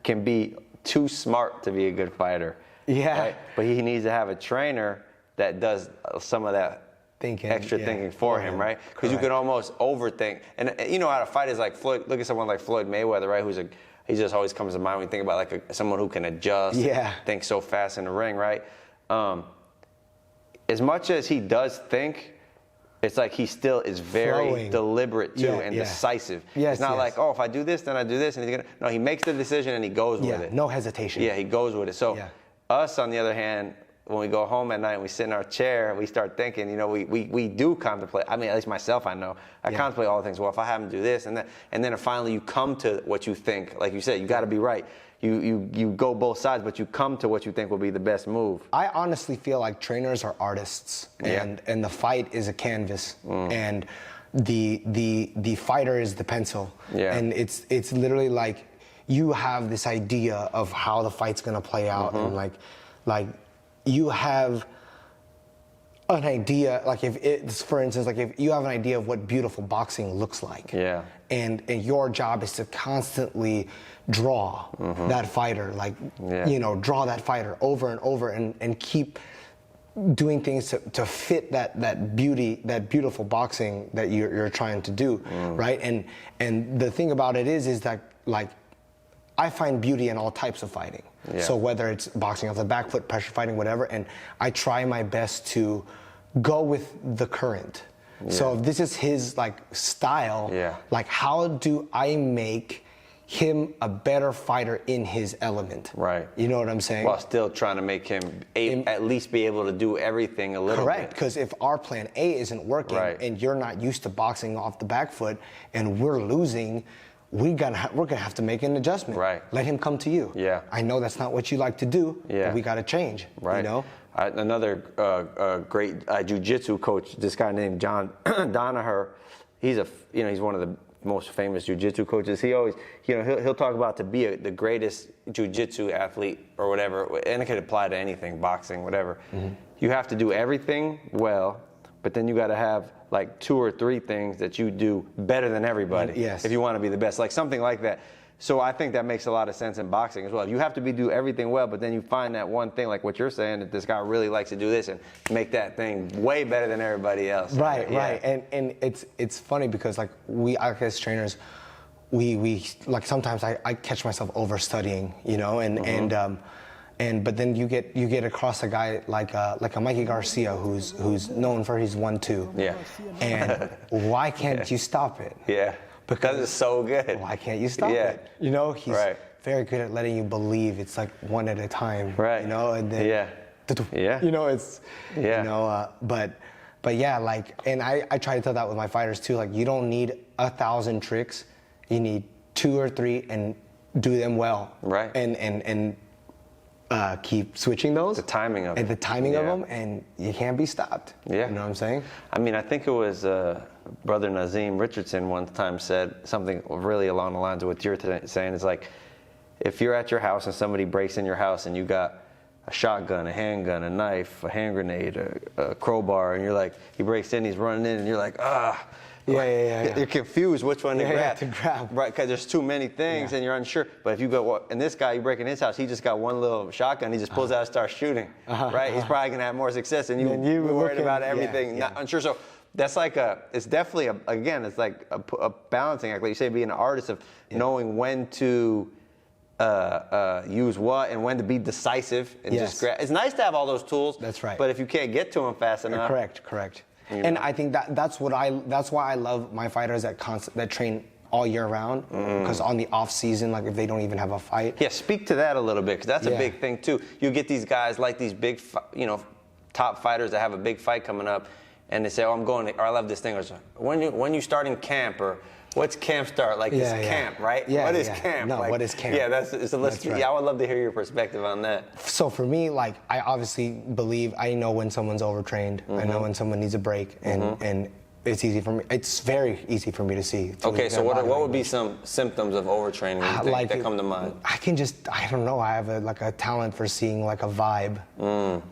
can be too smart to be a good fighter. Yeah. Right? But he needs to have a trainer that does some of that extra thinking for him, right? Because you can almost overthink. And how to fight is like Floyd. Look at someone like Floyd Mayweather, right? He just always comes to mind when you think about like someone who can adjust, think so fast in the ring, right? As much as he does think, it's like he still is very deliberate too and decisive. It's not like, if I do this, then I do this, and no, he makes the decision and he goes with it. No hesitation. Yeah, he goes with it. So us, on the other hand, when we go home at night and we sit in our chair and we start thinking, we do contemplate. I mean, at least myself, I know. I contemplate all the things. Well, if I have him do this and that, and then finally you come to what you think. Like you said, you got to be right. You go both sides, but you come to what you think will be the best move. I honestly feel like trainers are artists, and the fight is a canvas, and the fighter is the pencil. And it's literally like you have this idea of how the fight's gonna play out, and like you have an idea, like for instance, like if you have an idea of what beautiful boxing looks like, and your job is to constantly draw that fighter, draw that fighter over and over, and keep doing things to fit that beautiful boxing that you're trying to do, right? And the thing about it is that like I find beauty in all types of fighting. So whether it's boxing off the back foot, pressure fighting, whatever, and I try my best to go with the current. So if this is his like style, like how do I make him a better fighter in his element? Right. You know what I'm saying? While still trying to make him at least be able to do everything a little bit. Correct, because if our plan A isn't working and you're not used to boxing off the back foot and we're losing, we're gonna have to make an adjustment. Right. Let him come to you. I know that's not what you like to do. But we got to change. Right. Another great jiu-jitsu coach, this guy named John Danaher. He's one of the most famous jiu-jitsu coaches. He always, he'll talk about to be the greatest jiu-jitsu athlete or whatever, and it could apply to anything, boxing, whatever. You have to do everything well, but then you got to have like 2 or 3 things that you do better than everybody. If you want to be the best, like something like that. So I think that makes a lot of sense in boxing as well. You have to do everything well, but then you find that one thing, like what you're saying, that this guy really likes to do this and make that thing way better than everybody else. Right. And it's funny because like we as trainers, we like sometimes I catch myself overstudying, but then you get across a guy like a Mikey Garcia who's known for his 1-2. And why can't you stop it? Because it's so good. Why can't you stop it? He's very good at letting you believe it's like one at a time. And then but yeah, like, and I try to tell that with my fighters too. Like, you don't need 1,000 tricks. You need 2 or 3 and do them well. And keep switching those. The timing of it. And the timing of them, and you can't be stopped. You know what I'm saying? I mean, I think it was Brother Nazim Richardson one time said something really along the lines of what you're saying. It's like, if you're at your house and somebody breaks in your house and you got a shotgun, a handgun, a knife, a hand grenade, a crowbar, and you're like, he breaks in, he's running in, and you're like, You're confused which one to grab. Right, because there's too many things and you're unsure. But if you go, and this guy, you break in his house, he just got one little shotgun, he just pulls out and starts shooting. Right? He's probably going to have more success than you were worried about everything, not unsure. So that's like it's definitely, it's like a balancing act. Like you say, being an artist of knowing when to use what and when to be decisive and just grab. It's nice to have all those tools. That's right. But if you can't get to them fast enough. Correct. And I think that's why I love my fighters that train all year round. Because on the off season, like if they don't even have a fight. Yeah, speak to that a little bit, because that's a big thing too. You get these guys like these big, top fighters that have a big fight coming up, and they say, "Oh, I'm going," or "I love this thing," or when you starting camp, or what's camp start? Like this camp, right? Yeah, what is camp? No, like, what is camp? Yeah, that's right. Yeah, I would love to hear your perspective on that. So for me, like I obviously believe I know when someone's overtrained. I know when someone needs a break, and it's easy for me. It's very easy for me to see. Okay, so what would be some symptoms of overtraining that come to mind? I don't know. I have a talent for seeing like a vibe,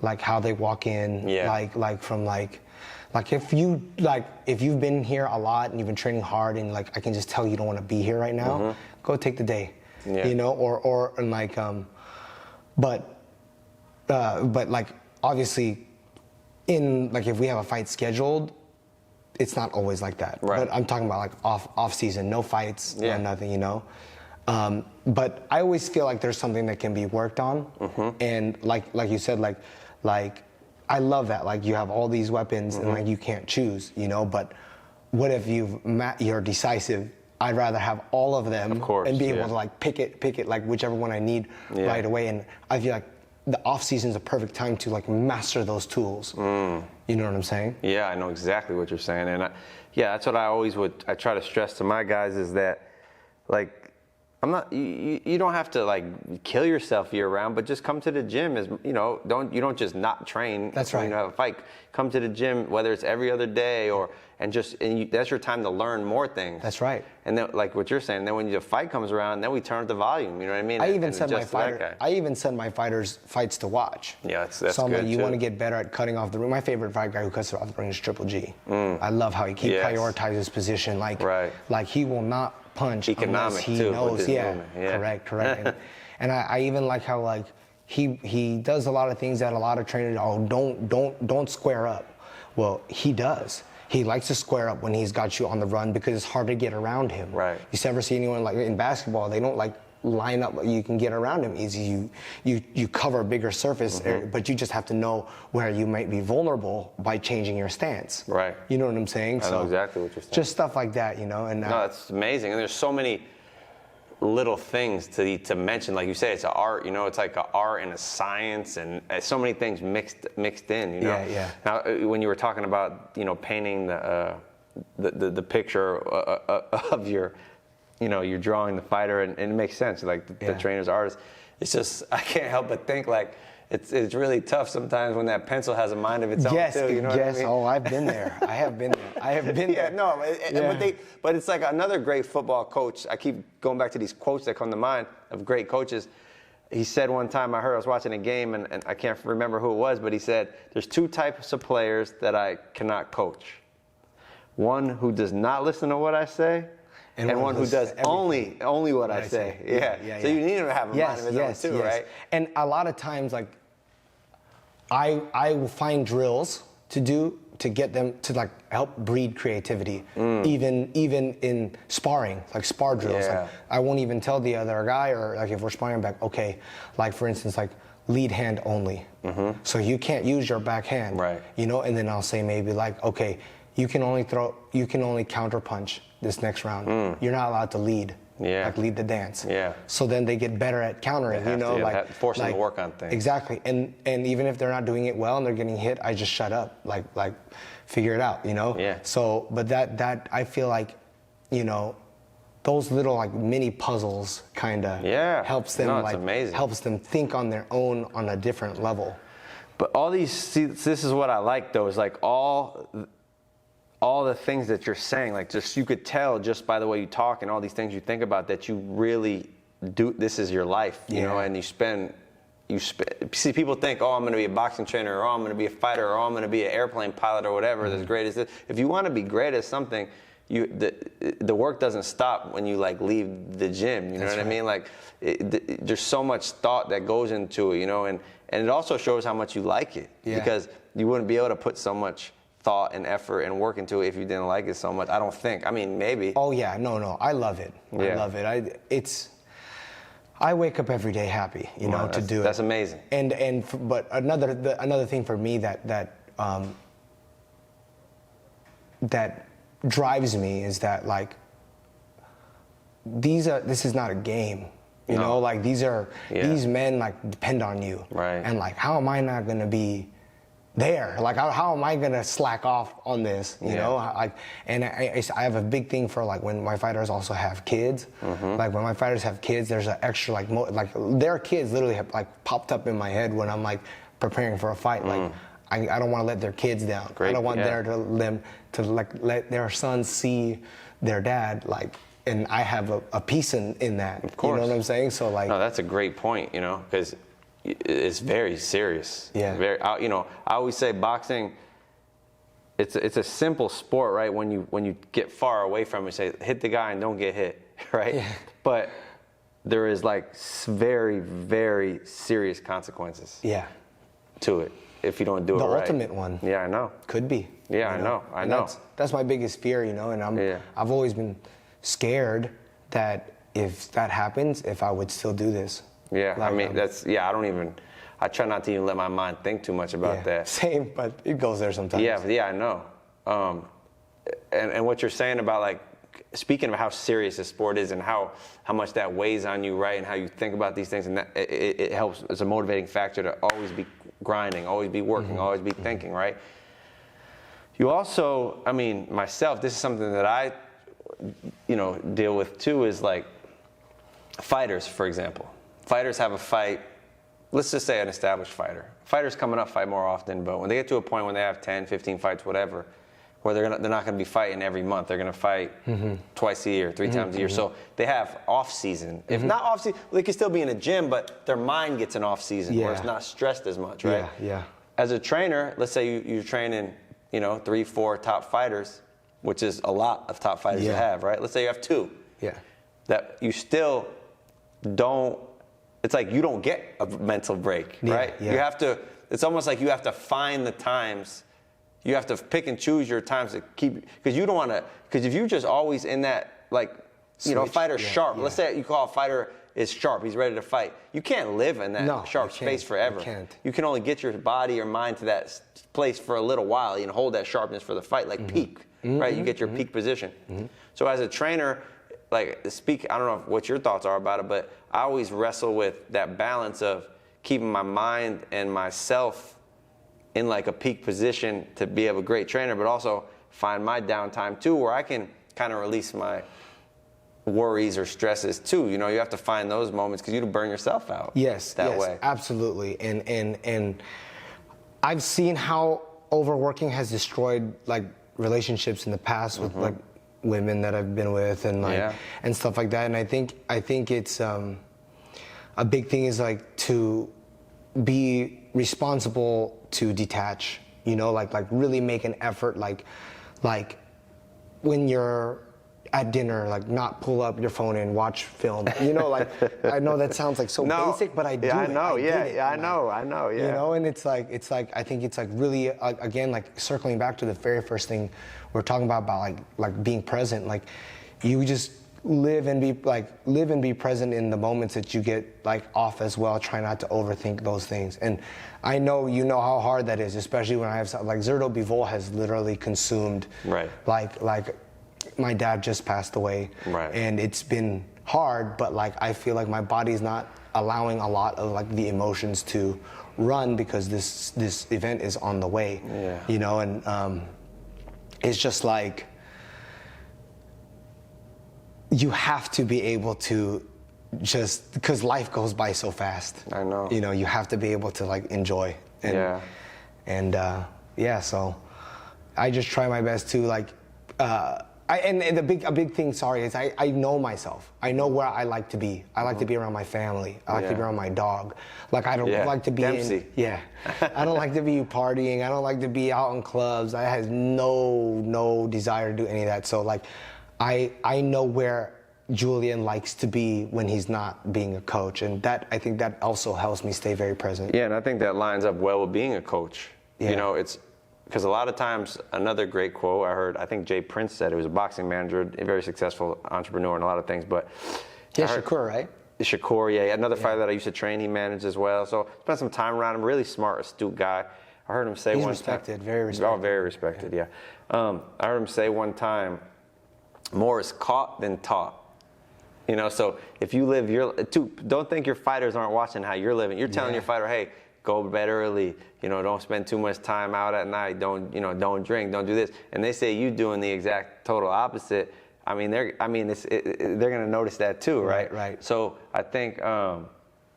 like how they walk in, like if you've been here a lot and you've been training hard, and like I can just tell you don't want to be here right now, go take the day, but like obviously in like if we have a fight scheduled, it's not always like that. Right. But I'm talking about like off season, no fights, no nothing, But I always feel like there's something that can be worked on, and like you said, like I love that. Like you have all these weapons and like you can't choose, But what if you're decisive? I'd rather have all of them, of course, and be able to like pick it like whichever one I need right away. And I feel like the off season is a perfect time to like master those tools. You know what I'm saying? Yeah, I know exactly what you're saying, and that's what I try to stress to my guys is that, like, you don't have to like kill yourself year round, but just come to the gym you don't just not train. That's right. When you have a fight, come to the gym, whether it's every other day that's your time to learn more things. That's right. And then like what you're saying, then when the fight comes around, then we turn up the volume. You know what I mean? I even send my fighters fights to watch. Yeah, that's so I'm good like, you too. want to get better at cutting off the ring. My favorite fight guy who cuts off the ring is Triple G. I love how he prioritizes position. Like he will not punch unless he knows. Correct. And I even like how like he does a lot of things that a lot of trainers don't square up. Well, he does. He likes to square up when he's got you on the run because it's hard to get around him. Right. You ever see anyone like in basketball? They don't like line up. You can get around him easy. You cover a bigger surface, but you just have to know where you might be vulnerable by changing your stance. Right. You know what I'm saying? I know exactly what you're saying. Just stuff like that, And no, that's amazing. And there's so many little things to mention. Like you say, it's an art. It's like an art and a science, and so many things mixed in. Yeah. Now, when you were talking about painting the picture of your, you're drawing the fighter, and it makes sense. Like the trainer's artist. It's just I can't help but think like. It's really tough sometimes when that pencil has a mind of its own too. You know what I mean? Oh, I've been there. I have been there. But it's like another great football coach. I keep going back to these quotes that come to mind of great coaches. He said one time, I was watching a game, and I can't remember who it was, but he said, there's two types of players that I cannot coach. One who does not listen to what I say, and one who does only what I say. Yeah. So you need to have a mind of his own too, right? And a lot of times, like, I will find drills to do to get them to like help breed creativity, even in sparring, like spar drills. Yeah. Like, I won't even tell the other guy, or like if we're sparring back, okay, like for instance, like lead hand only. So you can't use your backhand, right? And then I'll say maybe like, okay, you can only counter punch this next round. You're not allowed to lead. Like lead the dance. Yeah. So then they get better at countering, like force them to work on things. Exactly. And even if they're not doing it well and they're getting hit, I just shut up. Like figure it out, Yeah. So but that I feel like, those little like mini puzzles kinda helps them helps them think on their own on a different level. But all these this is what I like though, is like all the things that you're saying, like just you could tell just by the way you talk and all these things you think about that you really do. This is your life, and you spend. See, people think, oh, I'm going to be a boxing trainer, or oh, I'm going to be a fighter, or oh, I'm going to be an airplane pilot, or whatever. As great as this. If you want to be great at something, the work doesn't stop when you like leave the gym. You know what I mean? Like there's so much thought that goes into it, and it also shows how much you like it because you wouldn't be able to put so much thought and effort and work into it if you didn't like it so much. I don't think. I mean, maybe. Oh yeah, no, I love it. I love it. I wake up every day happy, to do it. That's amazing. But another thing for me that drives me is that like this is not a game. You know, like these men like depend on you. Right. And like, how am I not gonna be there? Like, how am I gonna slack off on this? You know, I have a big thing for like when my fighters also have kids. Like when my fighters have kids, there's an extra like their kids literally have like popped up in my head when I'm like preparing for a fight. Like I don't want to let their kids down. Great, I don't want them to like let their sons see their dad like. And I have a piece in that. Of course. You know what I'm saying? So like. No, that's a great point. You know, because it's very serious. Yeah. Very. You know, I always say boxing. It's a simple sport, right? When you get far away from it, say hit the guy and don't get hit, right? Yeah. But there is like very, very serious consequences. Yeah. To it if you don't do it right. The ultimate one. Yeah, I know. Could be. Yeah, I know. That's my biggest fear, you know, and I've always been scared that if that happens, if I would still do this. Yeah, like, I mean, I try not to even let my mind think too much about that. Same, but it goes there sometimes. Yeah, I know. And what you're saying about like, speaking of how serious the sport is and how much that weighs on you, right, and how you think about these things, and that it helps as a motivating factor to always be grinding, always be working, always be thinking, right? You also, I mean, myself, this is something that I, you know, deal with too, is like fighters, for example. Fighters have a fight, let's just say an established fighter. Fighters coming up fight more often, but when they get to a point when they have 10, 15 fights, whatever, where they're not going to be fighting every month. They're going to fight twice a year, 3 times a year. So they have off season. If not off season, they can still be in a gym, but their mind gets an off season where it's not stressed as much, right? Yeah. As a trainer, let's say you're training, you know, 3, 4 top fighters, which is a lot of top fighters to have, right? Let's say you have 2. Yeah. That you still don't, it's like you don't get a mental break, right? Yeah. You have to, it's almost like you have to find the times, you have to pick and choose your times to keep, because you don't want to, because if you're just always in that, like, you know, fighter sharp, let's say you call a fighter is sharp, he's ready to fight. You can't live in that sharp space forever. You can't. You can only get your body or mind to that place for a little while, you know, hold that sharpness for the fight, like peak, right? You get your peak position. So as a trainer, like, I don't know what your thoughts are about it, but I always wrestle with that balance of keeping my mind and myself in like a peak position to be a great trainer, but also find my downtime too, where I can kind of release my worries or stresses too. You know, you have to find those moments because you burn yourself out. Yes, way. Absolutely. And I've seen how overworking has destroyed like relationships in the past with like women that I've been with and like and stuff like that. And I think it's a big thing is like to be responsible to detach, you know, like really make an effort, like when you're at dinner, like not pull up your phone and watch film, you know, like I know that sounds like so basic, but I do. I know, I know. You know, and it's like I think it's like really again, like circling back to the very first thing we're talking about like being present, like you just live and be present in the moments that you get like off as well. Try not to overthink those things. And I know you know how hard that is, especially when I have like Zurdo Bivol has literally consumed like my dad just passed away, and it's been hard, but like I feel like my body's not allowing a lot of like the emotions to run because this event is on the way, you know, and it's just like you have to be able to just, because life goes by so fast. I know. You know, you have to be able to like enjoy. And, so I just try my best to like, and a big thing, is I know myself. I know where I like to be. I like to be around my family. I like to be around my dog. Like I don't like to be I don't like to be partying. I don't like to be out in clubs. I have no desire to do any of that. So like, I know where Julian likes to be when he's not being a coach, and that I think that also helps me stay very present. Yeah, and I think that lines up well with being a coach. Yeah. You know, it's because a lot of times, another great quote I heard, I think Jay Prince said, it was a boxing manager, a very successful entrepreneur and a lot of things, but Shakur, right? Shakur, another fighter that I used to train, he managed as well. So spent some time around him, really smart, astute guy. I heard him say He's one respected, time, very respected. Oh, very respected, I heard him say one time, more is caught than taught. You know, so if you live don't think your fighters aren't watching how you're living. You're telling your fighter, hey, go to bed early. You know, don't spend too much time out at night. Don't drink. Don't do this. And they say you doing the exact total opposite. I mean, they're gonna notice that too, right? Right. So I think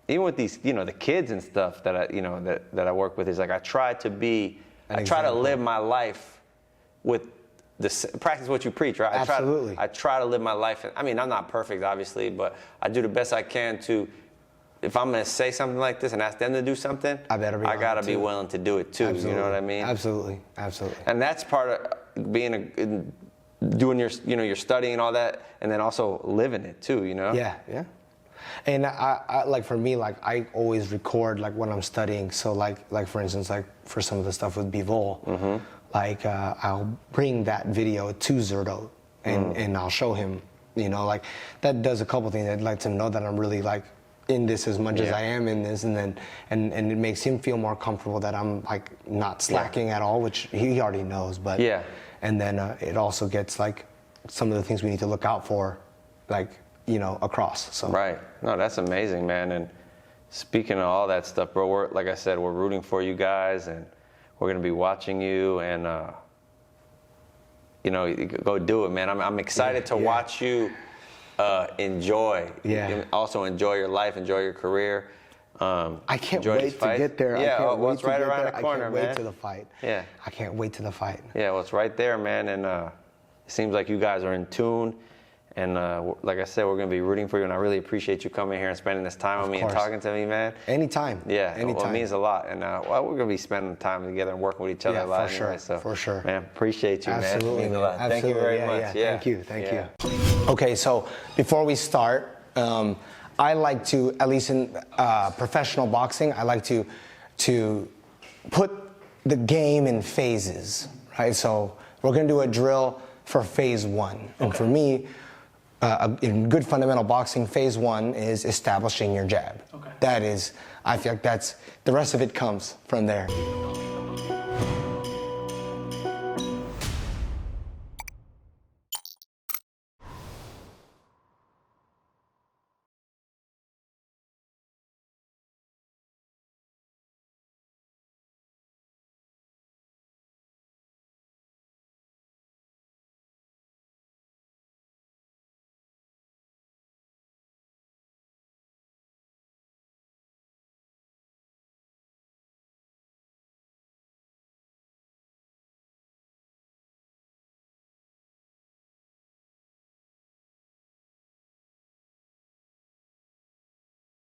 even with these, you know, the kids and stuff that I work with is like I try to live my life with practice what you preach, right? Absolutely. I try to live my life. I mean, I'm not perfect, obviously, but I do the best I can to. If I'm gonna say something like this and ask them to do something, I gotta be willing to do it too. Absolutely. You know what I mean? Absolutely. And that's part of being doing your studying and all that, and then also living it too. You know? Yeah. And I like for me, like I always record like when I'm studying. So like for instance, like for some of the stuff with Bivol, like I'll bring that video to Zurdo and I'll show him. You know, like that does a couple things. I'd like to know that I'm really like in this as much as I am in this, and then and it makes him feel more comfortable that I'm like not slacking at all, which he already knows. But and then it also gets like some of the things we need to look out for, like, you know, across. So right. No, that's amazing, man. And speaking of all that stuff, bro, like I said, we're rooting for you guys, and we're gonna be watching you, and you know, go do it, man. I'm excited to watch you enjoy. Also enjoy your life, enjoy your career. I can't wait to get there. Yeah, well, it's right around the corner, man. I can't wait to the fight. Yeah. I can't wait to the fight. Yeah, well, it's right there, man. And it seems like you guys are in tune. And like I said, we're going to be rooting for you. And I really appreciate you coming here and spending this time with me and talking to me, man. Anytime. Yeah, anytime. Well, it means a lot. And we're going to be spending time together and working with each other a lot. For sure. Anyway, so, for sure. Man, appreciate you, Absolutely, man. It means a lot. Absolutely. Thank you very much. Yeah. Thank you. Okay, so before we start, I like to, at least in professional boxing, I like to put the game in phases, right? So we're going to do a drill for phase one. And for me, in good fundamental boxing, phase one is establishing your jab. That is, I feel like the rest of it comes from there.